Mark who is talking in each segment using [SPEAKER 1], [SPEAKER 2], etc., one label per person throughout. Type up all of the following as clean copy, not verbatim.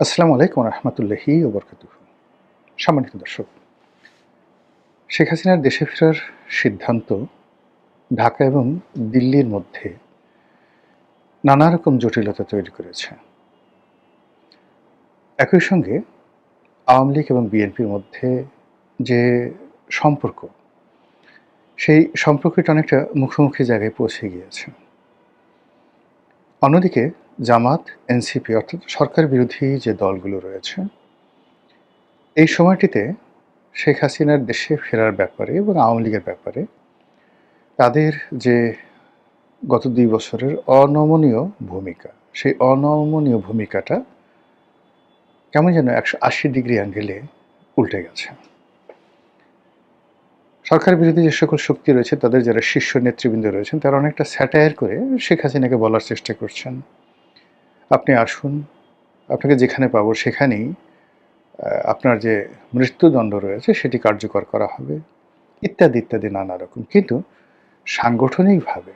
[SPEAKER 1] আসসালামু আলাইকুম রহমতুল্লাহি ওবরকাতুহ। সম্মানিত দর্শক, শেখ হাসিনার দেশে ফেরার সিদ্ধান্ত ঢাকা এবং দিল্লির মধ্যে নানা রকম জটিলতা তৈরি করেছে। একই সঙ্গে আওয়ামী লীগ এবং বিএনপির মধ্যে যে সম্পর্ক, সেই সম্পর্কটা অনেকটা মুখোমুখি জায়গায় পৌঁছে গিয়েছে। অন্যদিকে জামাত, এনসিপি অর্থাৎ সরকার বিরোধী যে দলগুলো রয়েছে, এই সময়টিতে শেখ হাসিনার দেশে ফেরার ব্যাপারে এবং আওয়ামী লীগের ব্যাপারে তাদের যে গত ২ বছরের অনমনীয় ভূমিকা, সেই অনমনীয় ভূমিকাটা কেমন যেন ১৮০ ডিগ্রি অ্যাঙ্গেলে উল্টে গেছে। সরকার বিরোধী যে সকল শক্তি রয়েছে, তাদের যারা শীর্ষ নেতৃবৃন্দ রয়েছেন, তারা অনেকটা স্যাটায়ার করে শেখ হাসিনাকে বলার চেষ্টা করছেন, "আপনি আসুন, আপনাকে যেখানে পাবো সেখানেই আপনার যে মৃত্যুদণ্ড রয়েছে সেটি কার্যকর করা হবে", ইত্যাদি, ইত্যাদি নানা রকম। কিন্তু সাংগঠনিকভাবে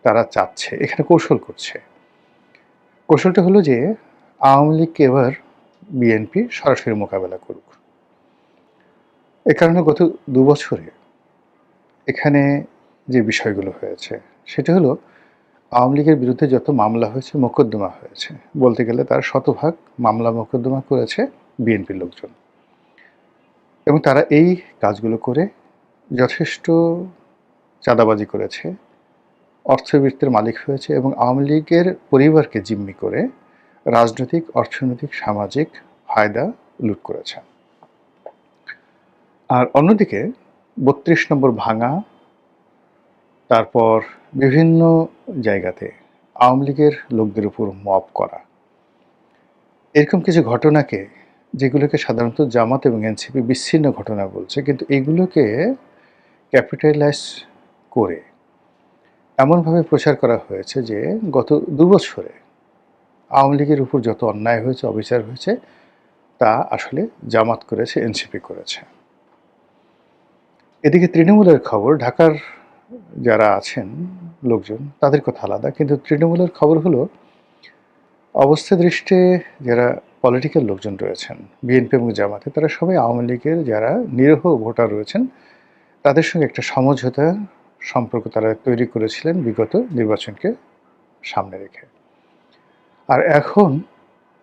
[SPEAKER 1] তারা চাচ্ছে, এখানে কৌশল করছে। কৌশলটা হলো যে আওয়ামী লীগকে এবার বিএনপি সরাসরি মোকাবেলা করুক। এ কারণে গত ২ বছরে এখানে যে বিষয়গুলো হয়েছে সেটা হলো আওয়ামী লীগের বিরুদ্ধে যত মামলা হয়েছে, মোকদ্দমা হয়েছে, বলতে গেলে তার শতভাগ মামলা মোকদ্দমা করেছে বিএনপির লোকজন। এবং তারা এই কাজগুলো করে যথেষ্ট চাঁদাবাজি করেছে, অর্থবৃত্তের মালিক হয়েছে এবং আওয়ামী লীগের পরিবারকে জিম্মি করে রাজনৈতিক, অর্থনৈতিক, সামাজিক ফায়দা লুট করেছে। আর অন্যদিকে ৩২ নম্বর ভাঙা, তারপর বিভিন্ন জায়গাতে আওয়ামী লীগের লোকদের উপর মব করা, এরকম কিছু ঘটনাকে, যেগুলোকে সাধারণত জামাত এবং এনসিপি বিচ্ছিন্ন ঘটনা বলছে, কিন্তু এগুলোকে ক্যাপিটালাইজ করে এমনভাবে প্রচার করা হয়েছে যে গত ২ বছরে আওয়ামী লীগের উপর যত অন্যায় হয়েছে, অবিচার হয়েছে, তা আসলে জামাত করেছে, এনসিপি করেছে। এদিকে তৃণমূলের খবর, ঢাকার যারা আছেন লোকজন, তাদের কথা আলাদা, কিন্তু তৃণমূলের খবর হলো অবস্থা দৃষ্টে যারা পলিটিক্যাল লোকজন রয়েছেন বিএনপি এবং জামাতে, তারা সবাই আওয়ামী লীগের যারা নিরীহ ভোটার রয়েছেন তাদের সঙ্গে একটা সমঝোতা সম্পর্ক তারা তৈরি করেছিলেন বিগত নির্বাচনকে সামনে রেখে। আর এখন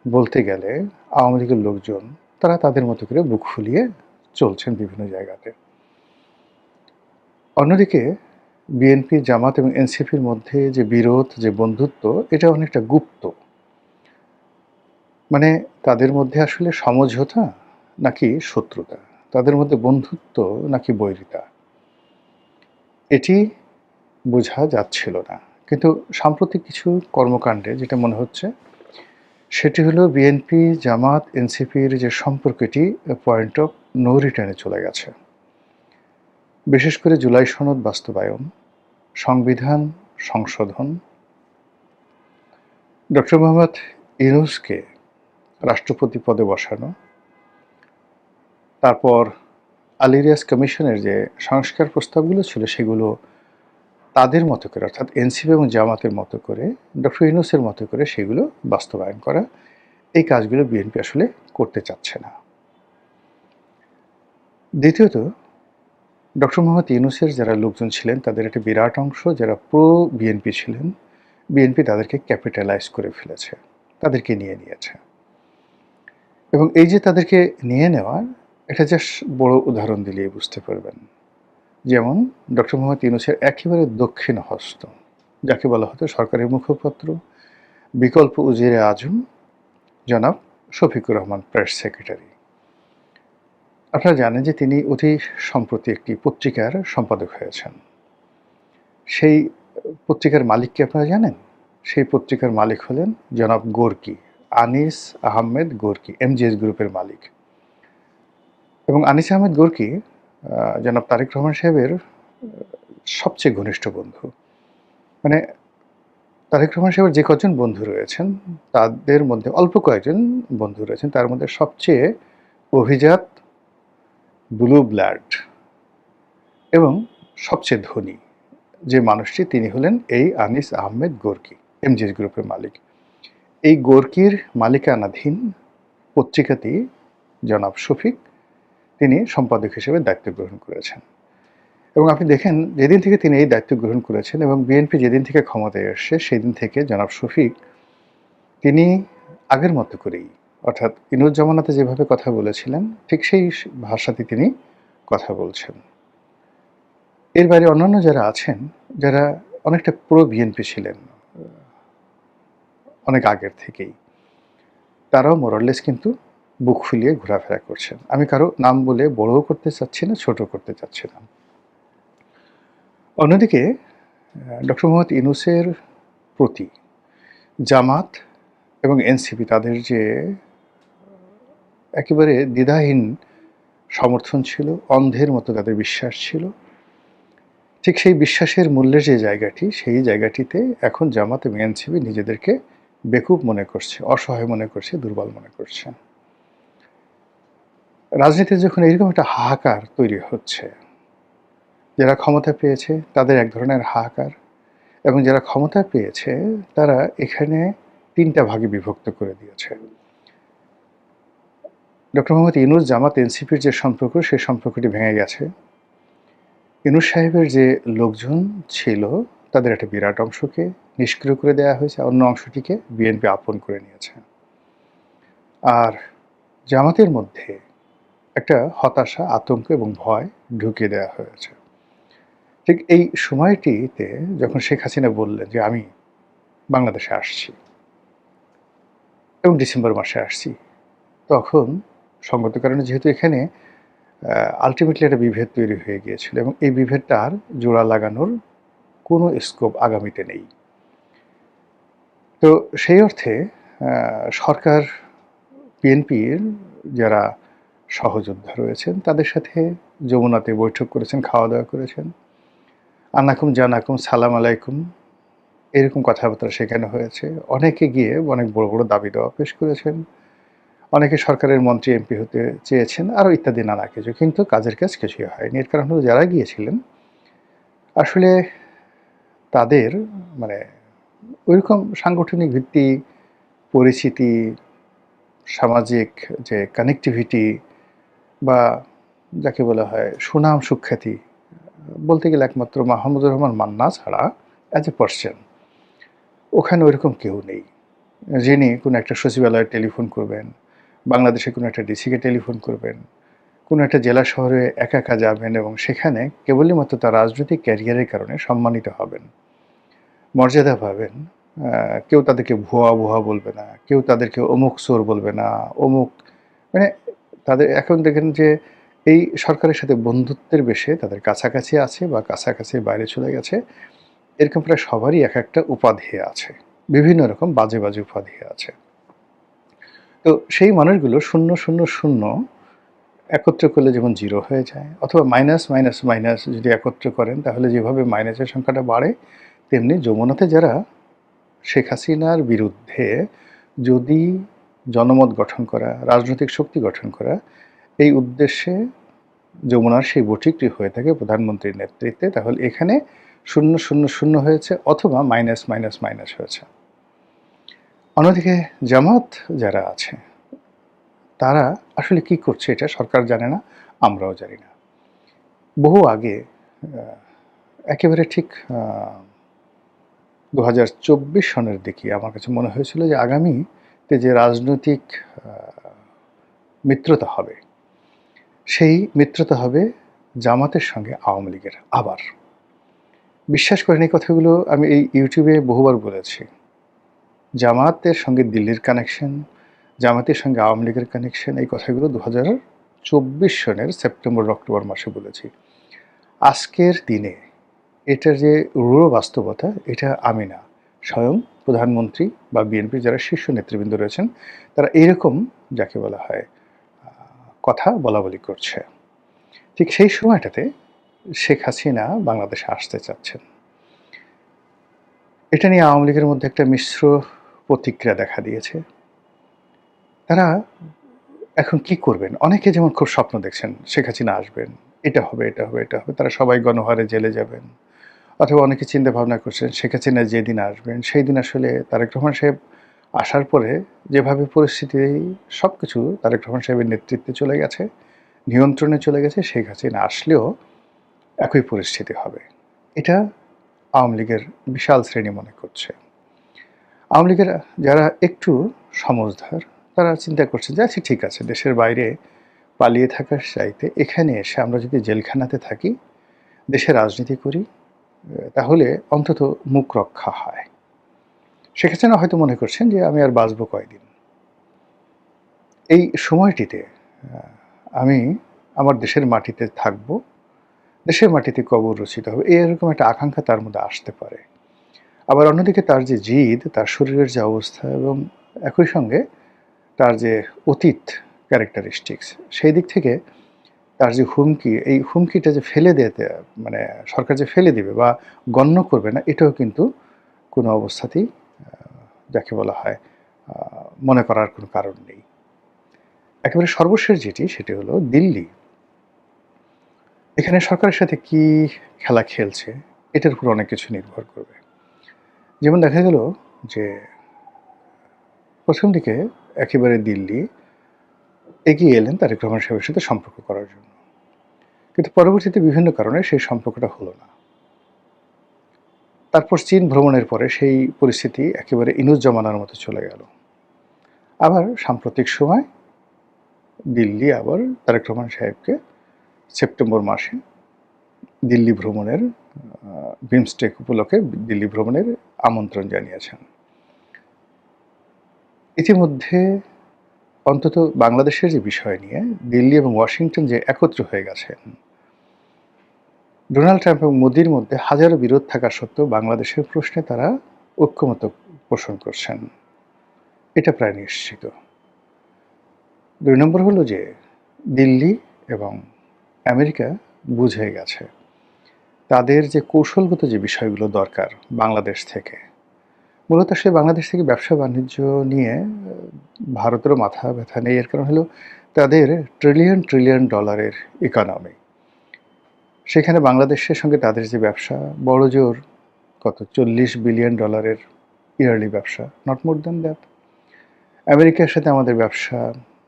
[SPEAKER 1] বলতে গেলে আওয়ামী লীগের লোকজন তারা তাদের মতো করে বুক ফুলিয়ে চলছেন বিভিন্ন জায়গাতে। অন্যদিকে বিএনপি, জামাত এবং এনসিপির মধ্যে যে বিরোধ, যে বন্ধুত্ব, এটা অনেকটা গুপ্ত। মানে তাদের মধ্যে আসলে সমঝোতা নাকি শত্রুতা, তাদের মধ্যে বন্ধুত্ব নাকি বৈরিতা, এটি বোঝা যাচ্ছিল না। কিন্তু সাম্প্রতিক কিছু কর্মকাণ্ডে যেটা মনে হচ্ছে সেটি হলো বিএনপি, জামাত, এনসিপির যে সম্পর্ক, এটি পয়েন্ট অফ নো রিটার্নে চলে গেছে। বিশেষ করে জুলাই সনদ বাস্তবায়ন, সংবিধান সংশোধন, ডক্টর মোহাম্মদ ইউনূসকে রাষ্ট্রপতি পদে বসানো, তারপর আল ইলিয়াস কমিশনের যে সংস্কার প্রস্তাবগুলো ছিল সেগুলো তাদের মতো করে, অর্থাৎ এনসিপি এবং জামাতের মতো করে, ডক্টর ইউনূসের মতো করে সেগুলো বাস্তবায়ন করা, এই কাজগুলো বিএনপি আসলে করতে চাচ্ছে না। দ্বিতীয়ত, ডক্টর মোহাম্মদ ইউনূসের যারা লোকজন ছিলেন তাদের একটা বিরাট অংশ যারা প্রো বিএনপি ছিলেন, বিএনপি তাদেরকে ক্যাপিটালাইজ করে ফেলেছে, তাদেরকে নিয়ে নিয়েছে। এবং এই যে তাদেরকে নিয়ে নেওয়া, এটা জাস্ট বড় উদাহরণ দিলেই বুঝতে পারবেন। যেমন ডক্টর মোহাম্মদ ইউনূসের একেবারে দক্ষিণ হস্ত, যাকে বলা হতো সরকারের মুখপাত্র, বিকল্প উজিরে আজম, জনাব শফিকুর রহমান, প্রেস সেক্রেটারি। আপনারা জানেন যে তিনি অতি সম্প্রতি একটি পত্রিকার সম্পাদক হয়েছেন। সেই পত্রিকার মালিক কি আপনারা জানেন? সেই পত্রিকার মালিক হলেন জনাব Gorky, Anis Ahmed Gorky, MGS গ্রুপের মালিক। এবং আনিস আহমেদ গোর্কি জনাব তারেক রহমান সাহেবের সবচেয়ে ঘনিষ্ঠ বন্ধু। মানে তারেক রহমান সাহেবের যে কজন বন্ধু রয়েছেন তাদের মধ্যে অল্প কয়েকজন বন্ধু রয়েছেন, তার মধ্যে সবচেয়ে অভিজাত, ব্লু ব্লাড এবং সবচেয়ে ধনী যে মানুষটি, তিনি হলেন এই আনিস আহমেদ গোর্কি, এমজিএস গ্রুপের মালিক। এই গোর্কির মালিকানাধীন পত্রিকাটি জনাব শফিক তিনি সম্পাদক হিসেবে দায়িত্ব গ্রহণ করেছেন। এবং আপনি দেখেন যেদিন থেকে তিনি এই দায়িত্ব গ্রহণ করেছেন এবং বিএনপি যেদিন থেকে ক্ষমতায় আসছে সেদিন থেকে জনাব শফিক তিনি আগের মতো করেই, অর্থাৎ ইনুস জামানাতে যেভাবে কথা বলেছিলেন ঠিক সেই ভাষাতে তিনি কথা বলছেন। এর বাইরে অন্যান্য যারা আছেন, যারা অনেকটা প্রো বিএনপি ছিলেন অনেক আগের থেকেই, তারাও মোরাললেস কিন্তু বুক ফুলিয়ে ঘোরাফেরা করছেন। আমি কারো নাম বলে বড়ও করতে চাচ্ছি না, ছোট করতে চাচ্ছি না। অন্যদিকে ডক্টর মোহাম্মদ ইউনূসের প্রতি জামাত এবং এনসিপি তাদের যে একেবারে দ্বিধাহীন সমর্থন ছিল, অন্ধের মতো তাদের বিশ্বাস ছিল, ঠিক সেই বিশ্বাসের মূল্যের যে জায়গাটি, সেই জায়গাটিতে এখন জামাত এবং এনসিপি নিজেদেরকে বেকুব মনে করছে, অসহায় মনে করছে, দুর্বল মনে করছে। রাজনীতিতে যখন এরকম একটা হাহাকার তৈরি হচ্ছে, যারা ক্ষমতা পেয়েছে তাদের এক ধরনের হাহাকার, এবং যারা ক্ষমতা পেয়েছে তারা এখানে ৩টা ভাগে বিভক্ত করে দিয়েছে। ডক্টর মোহাম্মদ ইউনূস জামাত এনসিপির যে সম্পর্ক, সেই সম্পর্কটি ভেঙে গেছে। ইউনূস সাহেবের যে লোকজন ছিল তাদের একটা বিরাট অংশকে নিষ্ক্রিয় করে দেওয়া হয়েছে, অন্য অংশটিকে বিএনপি আপন করে নিয়েছে। আর জামাতের মধ্যে একটা হতাশা, আতঙ্ক এবং ভয় ঢুকিয়ে দেওয়া হয়েছে। ঠিক এই সময়টিতে যখন শেখ হাসিনা বললেন যে আমি বাংলাদেশে আসছি এবং ডিসেম্বর মাসে আসছি, তখন সঙ্গত কারণে যেহেতু এখানে আলটিমেটলি একটা বিভেদ তৈরি হয়ে গিয়েছিল এবং এই বিভেদটা আর জোড়া লাগানোর কোনো স্কোপ আগামীতে নেই। তো সেই অর্থে সরকার, বিএনপির যারা সহযোদ্ধা রয়েছেন তাদের সাথে যমুনাতে বৈঠক করেছেন, খাওয়া দাওয়া করেছেন, আনাকুম জানাকুম সালাম আলাইকুম এরকম কথাবার্তা শেখানো হয়েছে। অনেকে গিয়ে অনেক বড় বড় দাবি দেওয়া পেশ করেছেন, অনেকে সরকারের মন্ত্রী এমপি হতে চেয়েছেন, আরও ইত্যাদি নানা কিছু, কিন্তু কাজের কাজ কিছুই হয়নি। এর কারণ হলো যারা গিয়েছিলেন আসলে তাদের মানে ওইরকম সাংগঠনিক ভিত্তি, পরিচিতি, সামাজিক যে কানেক্টিভিটি বা যাকে বলা হয় সুনাম সুখ্যাতি, বলতে গেলে একমাত্র মাহমুদুর রহমান মান্না ছাড়া অ্যাজ এ পার্সন ওখানে ওইরকম কেউ নেই যিনি কোনো একটা সচিবালয়ে টেলিফোন করবেন, বাংলাদেশে কোনো একটা ডিসিকে টেলিফোন করবেন, কোনো একটা জেলা শহরে একা একা যাবেন এবং সেখানে কেবলই মাত্র তার রাজনৈতিক ক্যারিয়ারের কারণে সম্মানিত হবেন, মর্যাদা পাবেন। কেউ তাদেরকে ভুয়া ভুয়া বলবে না, কেউ তাদেরকে অমুক চোর বলবে না, অমুক মানে তাদের এখন দেখেন যে এই সরকারের সাথে বন্ধুত্বের বেশে তাদের কাছাকাছি আছে বা কাছাকাছি বাইরে চলে গেছে, এরকম প্রায় সবারই এক একটা উপাধি আছে, বিভিন্ন রকম বাজে বাজে উপাধি আছে। তো সেই মানুষগুলো 0 0 0 একত্র করলে যেমন 0 হয়ে যায়, অথবা মাইনাস মাইনাস মাইনাস যদি একত্র করেন তাহলে যেভাবে মাইনাসের সংখ্যাটা বাড়ে, তেমনি যমুনাতে যারা শেখ হাসিনার বিরুদ্ধে যদি জনমত গঠন করা, রাজনৈতিক শক্তি গঠন করা, এই উদ্দেশ্যে যমুনার সেই বৈঠকটি হয়ে থাকে প্রধানমন্ত্রীর নেতৃত্বে, তাহলে এখানে 0 0 0 হয়েছে অথবা মাইনাস মাইনাস মাইনাস হয়েছে। অন্যদিকে জামাত যারা আছে তারা আসলে কি করছে এটা সরকার জানে না, আমরাও জানি না। বহু আগে একেবারে ঠিক 2024 সনের দিকে আমার কাছে মনে হয়েছিল যে আগামীতে যে রাজনৈতিক মিত্রতা হবে, সেই মিত্রতা হবে জামাতের সঙ্গে আওয়ামী লীগের। আবার বিশ্বাস করেন এই কথাগুলো আমি এই ইউটিউবে বহুবার বলেছি। জামাতের সঙ্গে দিল্লির কানেকশন, জামাতের সঙ্গে আওয়ামী লীগের কানেকশন, এই কথাগুলো 2024 সনের সেপ্টেম্বর অক্টোবর মাসে বলেছি। আজকের দিনে এটার যে রূঢ় বাস্তবতা, এটা আমি না, স্বয়ং প্রধানমন্ত্রী বা বিএনপির যারা শীর্ষ নেতৃবৃন্দ রয়েছেন তারা এইরকম যাকে বলা হয় কথা বলাবলি করছে। ঠিক সেই সময়টাতে শেখ হাসিনা বাংলাদেশে আসতে চাচ্ছেন। এটা নিয়ে আওয়ামী লীগের মধ্যে একটা মিশ্র প্রতিক্রিয়া দেখা দিয়েছে। তারা এখন কি করবেন? অনেকে যেমন খুব স্বপ্ন দেখছেন শেখ হাসিনা আসবেন, এটা হবে, এটা হবে, এটা হবে, তারা সবাই গণহারে জেলে যাবেন। অথবা অনেকে চিন্তা ভাবনা করছেন শেখ হাসিনা যেদিন আসবেন সেই দিন আসলে তারেক রহমান সাহেব আসার পরে যেভাবে পরিস্থিতি সবকিছু তারেক রহমান সাহেবের নেতৃত্বে চলে গেছে, নিয়ন্ত্রণে চলে গেছে, শেখ হাসিনা আসলেও একই পরিস্থিতি হবে। এটা আওয়ামী লীগের বিশাল শ্রেণী মনে করছে। আওয়ামী লীগের যারা একটু সমঝদার তারা চিন্তা করছে যে আচ্ছা ঠিক আছে, দেশের বাইরে পালিয়ে থাকার চাইতে এখানে এসে আমরা যদি জেলখানাতে থাকি, দেশে রাজনীতি করি, তাহলে অন্তত মুখ রক্ষা হয়। শেখ হাসিনা হয়তো মনে করছেন যে আমি আর বাঁচব কয়দিন, এই সময়টিতে আমি আমার দেশের মাটিতে থাকব, দেশের মাটিতে কবর রচিত হবে, এরকম একটা আকাঙ্ক্ষা তার মধ্যে আসতে পারে। আবার অন্যদিকে তার যে জিদ, তার শরীরের যে অবস্থা এবং একই সঙ্গে তার যে অতীত ক্যারেক্টারিস্টিক্স, সেই দিক থেকে তার যে হুমকি, এই হুমকিটা যে ফেলে দিতে মানে সরকার যে ফেলে দিবে বা গণ্য করবে না, এটাও কিন্তু কোনো অবস্থাতেই যাকে বলা হয় মনে করার কোনো কারণ নেই। একেবারে সর্বশেষ যেটি, সেটি হলো দিল্লি। এখানে সরকারের সাথে কি খেলা খেলছে এটার উপর অনেক কিছু নির্ভর করবে। যেমন দেখা গেল যে প্রথম দিকে একেবারে দিল্লি এগিয়ে এলেন তারেক রহমান সাহেবের সাথে সম্পর্ক করার জন্য, কিন্তু পরবর্তীতে বিভিন্ন কারণে সেই সম্পর্কটা হলো না। তারপর চীন ভ্রমণের পরে সেই পরিস্থিতি একেবারে ইনুস জমানার মতো চলে গেল। আবার সাম্প্রতিক সময় দিল্লি আবার তারেক রহমান সাহেবকে সেপ্টেম্বর মাসে দিল্লি ভ্রমণের বিমস্টেক উপলক্ষে দিল্লি ভ্রমণের আমন্ত্রণ জানিয়েছেন। ইতিমধ্যে অন্তত বাংলাদেশের যে বিষয় নিয়ে দিল্লি এবং ওয়াশিংটন যে একত্র হয়ে গেছেন, ডোনাল্ড ট্রাম্প এবং মোদির মধ্যে হাজারো বিরোধ থাকা সত্ত্বেও বাংলাদেশের প্রশ্নে তারা ঐক্যমত পোষণ করছেন, এটা প্রায় নিশ্চিত। ২ নম্বর হলো যে দিল্লি এবং আমেরিকা বুঝে গেছে তাদের যে কৌশলগত যে বিষয়গুলো দরকার বাংলাদেশ থেকে, মূলত সে বাংলাদেশ থেকে ব্যবসা বাণিজ্য নিয়ে ভারতেরও মাথা ব্যথা নেই। এর কারণ হলো তাদের ট্রিলিয়ন ট্রিলিয়ন ডলারের ইকোনমি। সেখানে বাংলাদেশের সঙ্গে তাদের যে ব্যবসা বড়জোর কত 40 বিলিয়ন ডলারের ইয়ারলি ব্যবসা, নট মোর দ্যান দ্যাট। আমেরিকার সাথে আমাদের ব্যবসা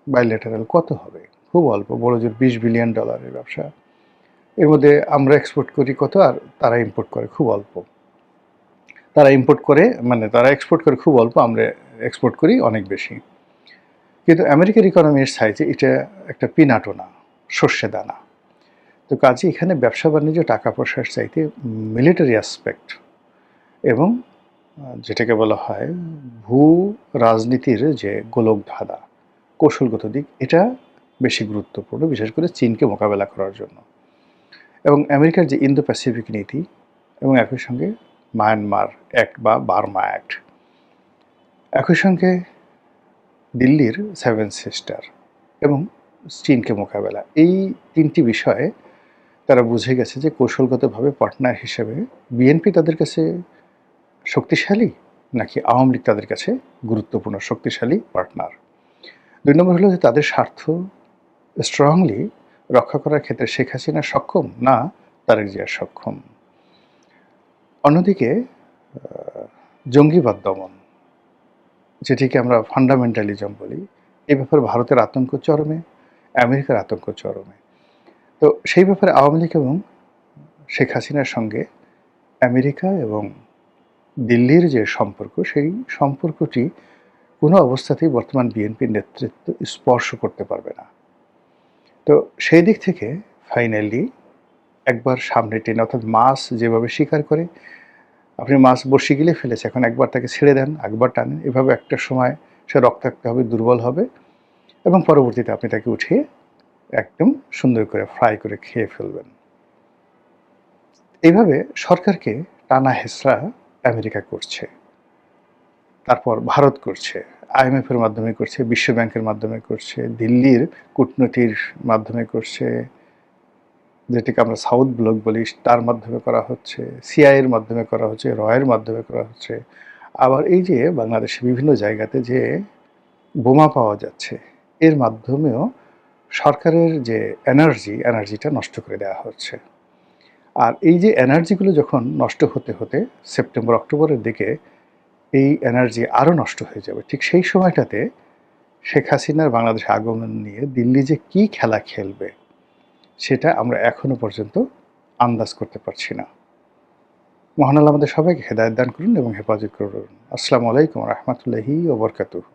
[SPEAKER 1] বাইলেটারাল কত হবে? খুব অল্প, বড়জোর 20 বিলিয়ন ডলারের ব্যবসা। এর মধ্যে আমরা এক্সপোর্ট করি কত আর তারা ইম্পোর্ট করে খুব অল্প। তারা ইম্পোর্ট করে তারা এক্সপোর্ট করে খুব অল্প, আমরা এক্সপোর্ট করি অনেক বেশি। কিন্তু আমেরিকার ইকোনমির সাইজে এটা একটা পিনাটও না, সর্ষে দানা। তো কাজে এখানে ব্যবসা বাণিজ্য টাকা পয়সার চাইতে মিলিটারি অ্যাসপেক্ট এবং যেটাকে বলা হয় ভূ রাজনীতির যে গোলকধাঁধা, কৌশলগত দিক, এটা বেশি গুরুত্বপূর্ণ, বিশেষ করে চীনকে মোকাবেলা করার জন্য। এবং আমেরিকার যে ইন্দো প্যাসিফিক নীতি এবং একই সঙ্গে মায়ানমার অ্যাক্ট বা বার্মা অ্যাক্ট, একই সঙ্গে দিল্লির 7 সিস্টার এবং চীনকে মোকাবেলা, এই 3টি বিষয়ে তারা বুঝে গেছে যে কৌশলগতভাবে পার্টনার হিসেবে বিএনপি তাদের কাছে শক্তিশালী নাকি আওয়ামী লীগ তাদের কাছে গুরুত্বপূর্ণ শক্তিশালী পার্টনার। 2 নম্বর হলো যে তাদের স্বার্থ স্ট্রংলি রক্ষা করার ক্ষেত্রে শেখ হাসিনা সক্ষম না তারেক জিয়া সক্ষম। অন্যদিকে জঙ্গিবাদ দমন, যেটিকে আমরা ফান্ডামেন্টালিজম বলি, এই ব্যাপারে ভারতের আতঙ্ক চরমে, আমেরিকার আতঙ্ক চরমে। তো সেই ব্যাপারে আওয়ামী লীগ এবং শেখ হাসিনার সঙ্গে আমেরিকা এবং দিল্লির যে সম্পর্ক, সেই সম্পর্কটি কোনো অবস্থাতেই বর্তমান বিএনপির নেতৃত্ব স্পর্শ করতে পারবে না। তো সেই দিক থেকে ফাইনালি একবার সামনে টেনে, অর্থাৎ মাছ যেভাবে শিকার করে, আপনি মাছ বড়শি গিলে ফেলেছে, এখন একবার তাকে ছেড়ে দেন, একবার টানেন, এভাবে একটা সময় সে রক্তাক্ত হবে, দুর্বল হবে এবং পরবর্তীতে আপনি তাকে উঠিয়ে একদম সুন্দর করে ফ্রাই করে খেয়ে ফেলবেন। এইভাবে সরকারকে টানা হেঁচড়া আমেরিকা করছে, তারপর ভারত করছে, আইএমএফের মাধ্যমে করছে, বিশ্ব ব্যাংকের মাধ্যমে করছে, দিল্লির কূটনীতির মাধ্যমে করছে, যেটিকে আমরা সাউথ ব্লক বলি, তার মাধ্যমে করা হচ্ছে, সিআইয়ের মাধ্যমে করা হচ্ছে, রয়ের মাধ্যমে করা হচ্ছে। আবার এই যে বাংলাদেশে বিভিন্ন জায়গাতে যে বোমা পাওয়া যাচ্ছে, এর মাধ্যমেও সরকারের যে এনার্জিটা নষ্ট করে দেওয়া হচ্ছে। আর এই যে এনার্জিগুলো যখন নষ্ট হতে হতে সেপ্টেম্বর অক্টোবরের দিকে এই এনার্জি আরও নষ্ট হয়ে যাবে। ঠিক সেই সময়টাতে শেখ হাসিনার বাংলাদেশে আগমন নিয়ে দিল্লি যে কী খেলা খেলবে, সেটা আমরা এখনো পর্যন্ত আন্দাজ করতে পারছি না। মহান আল্লাহ আমাদের সবাইকে হেদায়েত দান করুন এবং হেফাজত করুন। আসসালামু আলাইকুম ওয়া রাহমাতুল্লাহি ওয়া বারাকাতুহু।